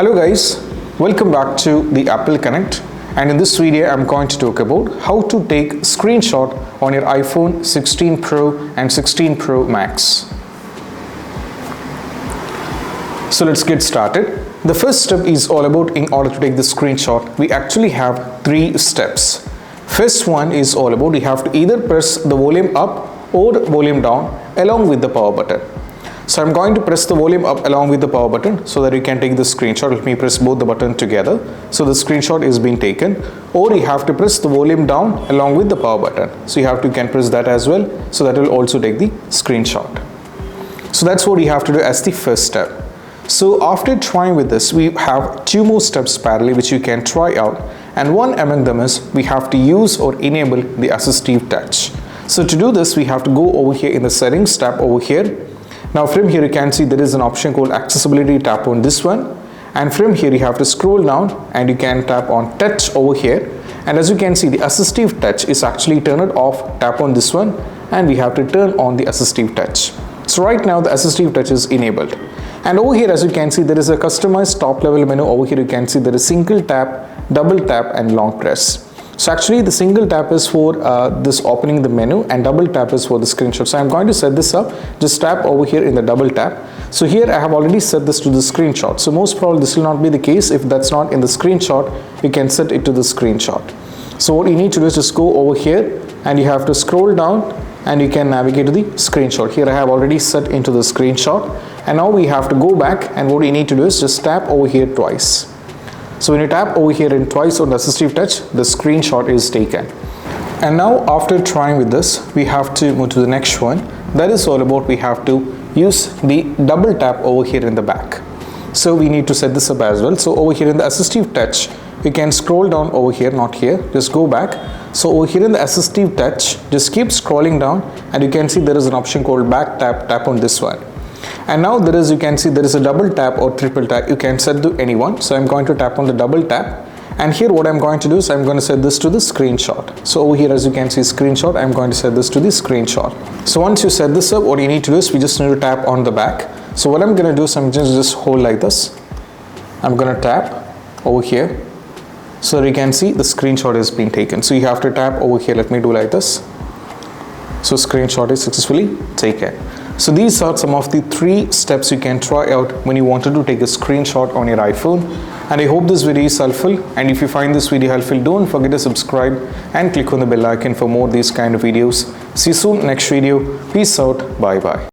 Hello guys, welcome back to the Apple Connect, and in this video I'm going to talk about how to take screenshot on your iPhone 16 Pro and 16 Pro Max. So let's get started. The first step is all about, in order to take the screenshot, we actually have 3 steps. First one is all about, you have to either press the volume up or volume down along with the power button. So I'm going to press the volume up along with the power button so that you can take the screenshot. Let me press both the buttons together. So the screenshot is being taken. Or you have to press the volume down along with the power button. So you can press that as well. So that will also take the screenshot. So that's what you have to do as the first step. So after trying with this, we have 2 more steps parallel which you can try out. And one among them is we have to use or enable the assistive touch. So to do this, we have to go over here in the settings tab over here. Now from here you can see there is an option called accessibility. Tap on this one, and from here you have to scroll down and you can tap on touch over here, and as you can see the assistive touch is actually turned off. Tap on this one and we have to turn on the assistive touch. So right now the assistive touch is enabled, and over here as you can see there is a customized top level menu. Over here you can see there is single tap, double tap and long press. So actually the single tap is for this opening the menu, and double tap is for the screenshot. So I'm going to set this up. Just tap over here in the double tap. So here I have already set this to the screenshot. So most probably this will not be the case. If that's not in the screenshot, you can set it to the screenshot. So what you need to do is just go over here and you have to scroll down and you can navigate to the screenshot. Here I have already set into the screenshot, and now we have to go back, and what you need to do is just tap over here twice. So when you tap over here and twice on the assistive touch, the screenshot is taken. And now after trying with this, we have to move to the next one. That is all about, we have to use the double tap over here in the back. So we need to set this up as well. So over here in the assistive touch, you can scroll down over here, not here, just go back. So over here in the assistive touch, just keep scrolling down and you can see there is an option called back tap. Tap on this one. And now you can see there is a double tap or triple tap. You can set to anyone. So I'm going to tap on the double tap, and here what I'm going to do is I'm going to set this to the screenshot. So over here as you can see screenshot, I'm going to set this to the screenshot. So once you set this up, what you need to do is we just need to tap on the back. So what I'm going to do is I'm just hold like this. I'm going to tap over here so that you can see the screenshot is being taken. So you have to tap over here. Let me do like this. So screenshot is successfully taken. So these are some of the 3 steps you can try out when you wanted to take a screenshot on your iPhone. And I hope this video is helpful, and if you find this video helpful, don't forget to subscribe and click on the bell icon for more these kind of videos. See you soon next video. Peace out. Bye bye.